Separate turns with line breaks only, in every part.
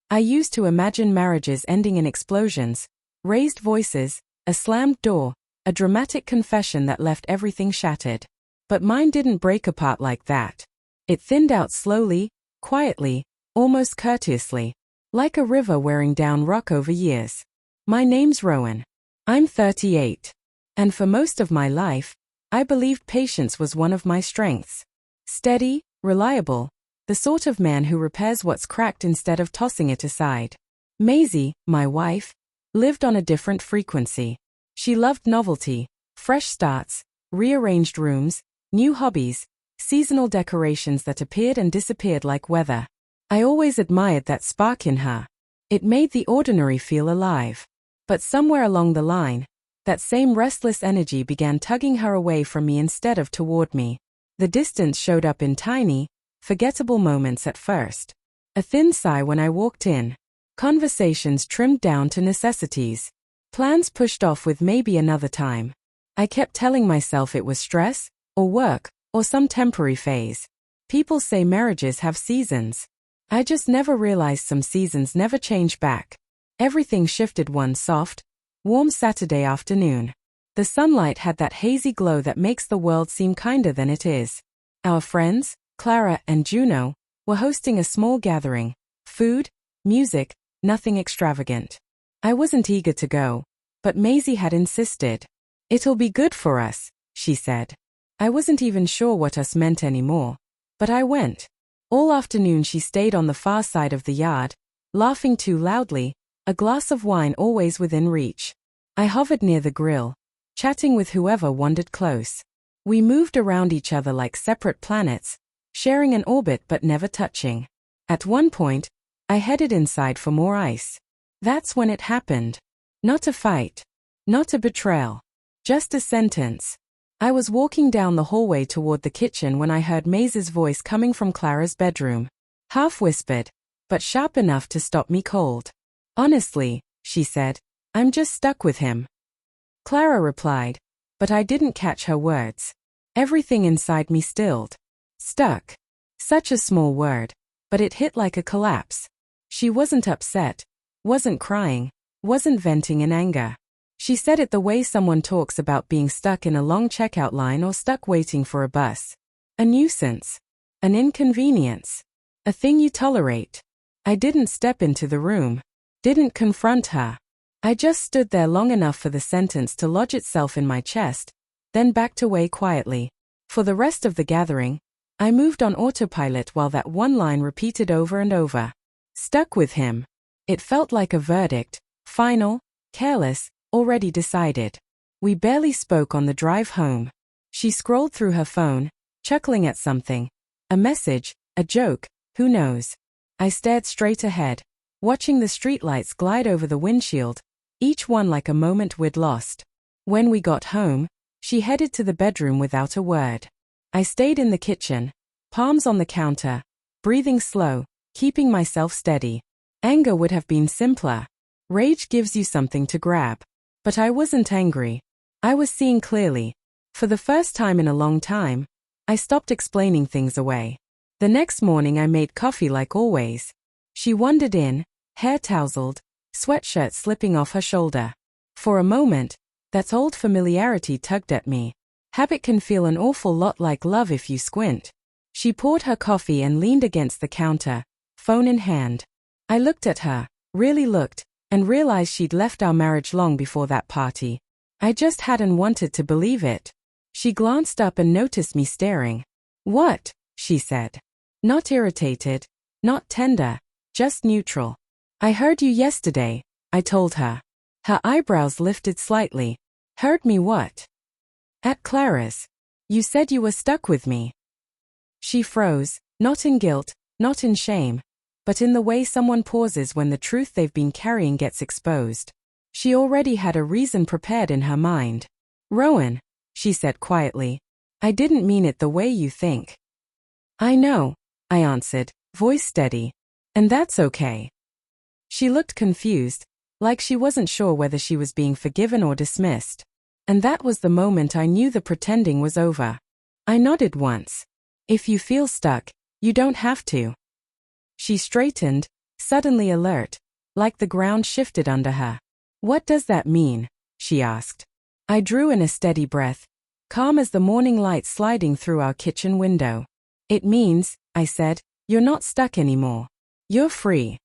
I used to imagine marriages ending in explosions, raised voices, a slammed door, a dramatic confession that left everything shattered. But mine didn't break apart like that. It thinned out slowly, quietly, almost courteously, like a river wearing down rock over years. My name's Rowan. I'm 38. And for most of my life, I believed patience was one of my strengths. Steady, reliable, the sort of man who repairs what's cracked instead of tossing it aside. Maisie, my wife, lived on a different frequency. She loved novelty, fresh starts, rearranged rooms, new hobbies, seasonal decorations that appeared and disappeared like weather. I always admired that spark in her. It made the ordinary feel alive. But somewhere along the line, that same restless energy began tugging her away from me instead of toward me. The distance showed up in tiny, forgettable moments at first. A thin sigh when I walked in. Conversations trimmed down to necessities. Plans pushed off with maybe another time. I kept telling myself it was stress, or work, or some temporary phase. People say marriages have seasons. I just never realized some seasons never change back. Everything shifted one soft, warm Saturday afternoon. The sunlight had that hazy glow that makes the world seem kinder than it is. Our friends, Clara and Juno, were hosting a small gathering. Food, music, nothing extravagant. I wasn't eager to go, but Maisie had insisted. "It'll be good for us," she said. I wasn't even sure what us meant anymore, but I went. All afternoon she stayed on the far side of the yard, laughing too loudly, a glass of wine always within reach. I hovered near the grill, chatting with whoever wandered close. We moved around each other like separate planets, sharing an orbit but never touching. At one point, I headed inside for more ice. That's when it happened. Not a fight. Not a betrayal. Just a sentence. I was walking down the hallway toward the kitchen when I heard Maisie's voice coming from Clara's bedroom. Half whispered, but sharp enough to stop me cold. "Honestly," she said, "I'm just stuck with him." Clara replied, but I didn't catch her words. Everything inside me stilled. Stuck. Such a small word, but it hit like a collapse. She wasn't upset, wasn't crying, wasn't venting in anger. She said it the way someone talks about being stuck in a long checkout line or stuck waiting for a bus. A nuisance. An inconvenience. A thing you tolerate. I didn't step into the room. Didn't confront her. I just stood there long enough for the sentence to lodge itself in my chest, then backed away quietly. For the rest of the gathering, I moved on autopilot while that one line repeated over and over. Stuck with him. It felt like a verdict, final, careless, already decided. We barely spoke on the drive home. She scrolled through her phone, chuckling at something. A message, a joke, who knows? I stared straight ahead, watching the streetlights glide over the windshield, each one like a moment we'd lost. When we got home, she headed to the bedroom without a word. I stayed in the kitchen, palms on the counter, breathing slow, keeping myself steady. Anger would have been simpler. Rage gives you something to grab. But I wasn't angry. I was seeing clearly. For the first time in a long time, I stopped explaining things away. The next morning I made coffee like always. She wandered in, hair tousled, sweatshirt slipping off her shoulder. For a moment, that old familiarity tugged at me. Habit can feel an awful lot like love if you squint. She poured her coffee and leaned against the counter, phone in hand. I looked at her, really looked, and realized she'd left our marriage long before that party. I just hadn't wanted to believe it. She glanced up and noticed me staring. "What?" she said. Not irritated, not tender, just neutral. "I heard you yesterday," I told her. Her eyebrows lifted slightly. "Heard me what?" "At Clara's. You said you were stuck with me." She froze, not in guilt, not in shame, but in the way someone pauses when the truth they've been carrying gets exposed. She already had a reason prepared in her mind. "Rowan," she said quietly, "I didn't mean it the way you think." "I know," I answered, voice steady. "And that's okay." She looked confused, like she wasn't sure whether she was being forgiven or dismissed. And that was the moment I knew the pretending was over. I nodded once. "If you feel stuck, you don't have to." She straightened, suddenly alert, like the ground shifted under her. What does that mean? She asked. I drew in a steady breath, calm as the morning light sliding through our kitchen window. It means, I said, you're not stuck anymore. You're free.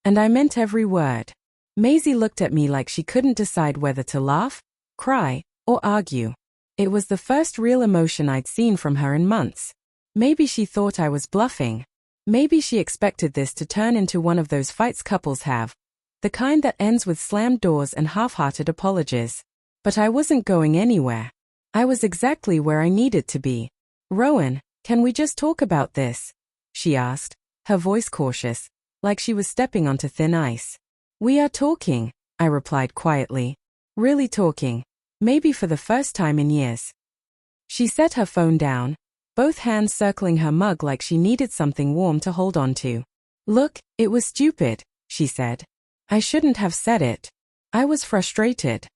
And I meant every word. Maisie looked at me like she couldn't decide whether to laugh, cry, or argue. It was the first real emotion I'd seen from her in months. Maybe she thought I was bluffing. Maybe she expected this to turn into one of those fights couples have, the kind that ends with slammed doors and half-hearted apologies. But I wasn't going anywhere. I was exactly where I needed to be. Rowan, can we just talk about this? She asked, her voice cautious, like she was stepping onto thin ice. We are talking, I replied quietly. Really talking. Maybe for the first time in years. She set her phone down, both hands circling her mug like she needed something warm to hold on to. Look, it was stupid, she said. I shouldn't have said it. I was frustrated.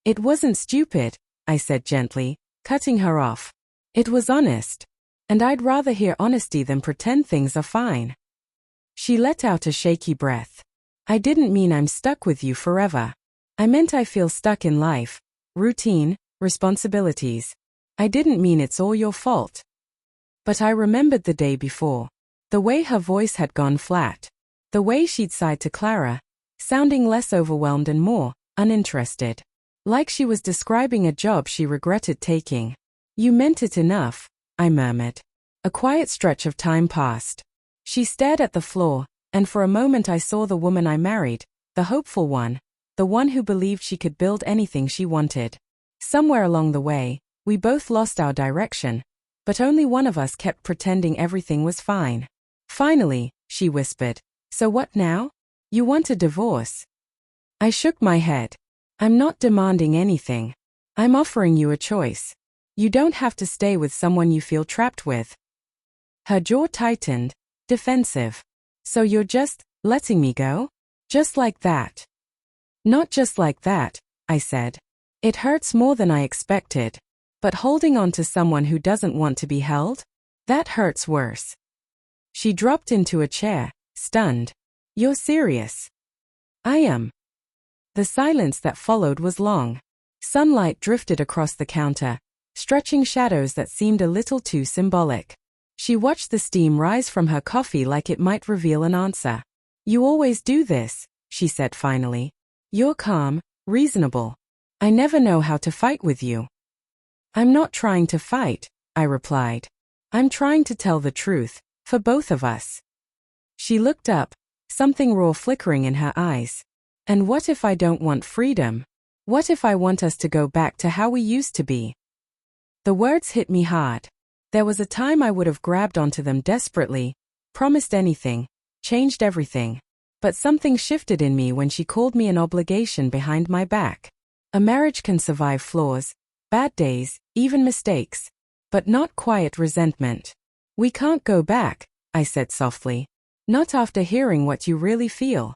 It wasn't stupid, I said gently, cutting her off. It was honest. And I'd rather hear honesty than pretend things are fine. She let out a shaky breath. I didn't mean I'm stuck with you forever. I meant I feel stuck in life, routine, responsibilities. I didn't mean it's all your fault. But I remembered the day before. The way her voice had gone flat. The way she'd sighed to Clara, sounding less overwhelmed and more uninterested. Like she was describing a job she regretted taking. You meant it enough, I murmured. A quiet stretch of time passed. She stared at the floor, and for a moment I saw the woman I married, the hopeful one, the one who believed she could build anything she wanted. Somewhere along the way, we both lost our direction, but only one of us kept pretending everything was fine. Finally, she whispered, so what now? You want a divorce? I shook my head. I'm not demanding anything. I'm offering you a choice. You don't have to stay with someone you feel trapped with. Her jaw tightened, defensive. So you're just letting me go? Just like that? Not just like that, I said. It hurts more than I expected. But holding on to someone who doesn't want to be held? That hurts worse. She dropped into a chair, stunned. You're serious? I am. The silence that followed was long. Sunlight drifted across the counter, stretching shadows that seemed a little too symbolic. She watched the steam rise from her coffee like it might reveal an answer. You always do this, she said finally. You're calm, reasonable. I never know how to fight with you. I'm not trying to fight, I replied. I'm trying to tell the truth, for both of us. She looked up, something raw flickering in her eyes. And what if I don't want freedom? What if I want us to go back to how we used to be? The words hit me hard. There was a time I would have grabbed onto them desperately, promised anything, changed everything. But something shifted in me when she called me an obligation behind my back. A marriage can survive flaws, bad days, even mistakes, but not quiet resentment. We can't go back, I said softly. Not after hearing what you really feel.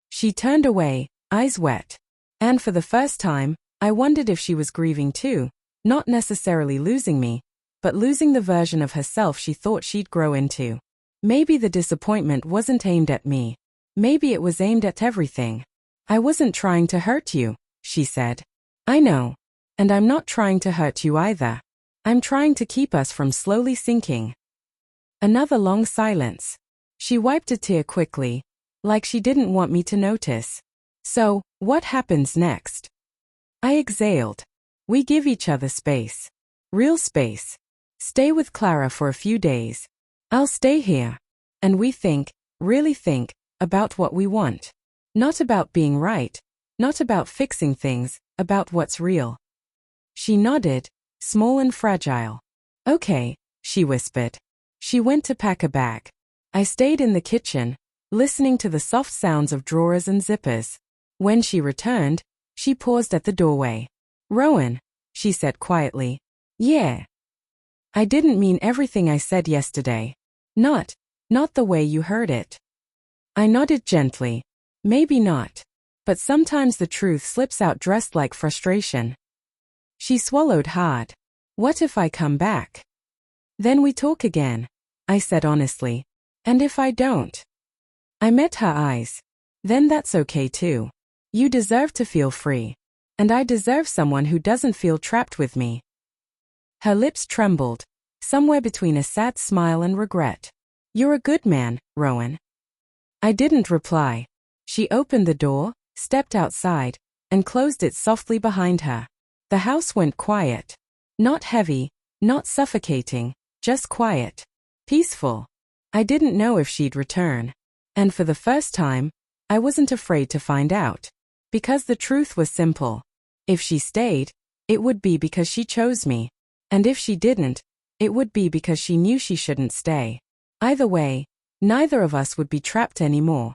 She turned away, eyes wet. And for the first time, I wondered if she was grieving too, not necessarily losing me, but losing the version of herself she thought she'd grow into. Maybe the disappointment wasn't aimed at me. Maybe it was aimed at everything. I wasn't trying to hurt you, she said. I know. And I'm not trying to hurt you either. I'm trying to keep us from slowly sinking. Another long silence. She wiped a tear quickly, like she didn't want me to notice. So, what happens next? I exhaled. We give each other space. Real space. Stay with Clara for a few days. I'll stay here. And we think, really think, about what we want. Not about being right. Not about fixing things, about what's real. She nodded, small and fragile. Okay, she whispered. She went to pack a bag. I stayed in the kitchen, listening to the soft sounds of drawers and zippers. When she returned, she paused at the doorway. Rowan, she said quietly. Yeah. I didn't mean everything I said yesterday. Not the way you heard it. I nodded gently. Maybe not. But sometimes the truth slips out dressed like frustration. She swallowed hard. What if I come back? Then we talk again, I said honestly. And if I don't? I met her eyes. Then that's okay too. You deserve to feel free. And I deserve someone who doesn't feel trapped with me. Her lips trembled, somewhere between a sad smile and regret. You're a good man, Rowan. I didn't reply. She opened the door, stepped outside, and closed it softly behind her. The house went quiet. Not heavy, not suffocating, just quiet. Peaceful. I didn't know if she'd return. And for the first time, I wasn't afraid to find out. Because the truth was simple. If she stayed, it would be because she chose me. And if she didn't, it would be because she knew she shouldn't stay. Either way, neither of us would be trapped anymore.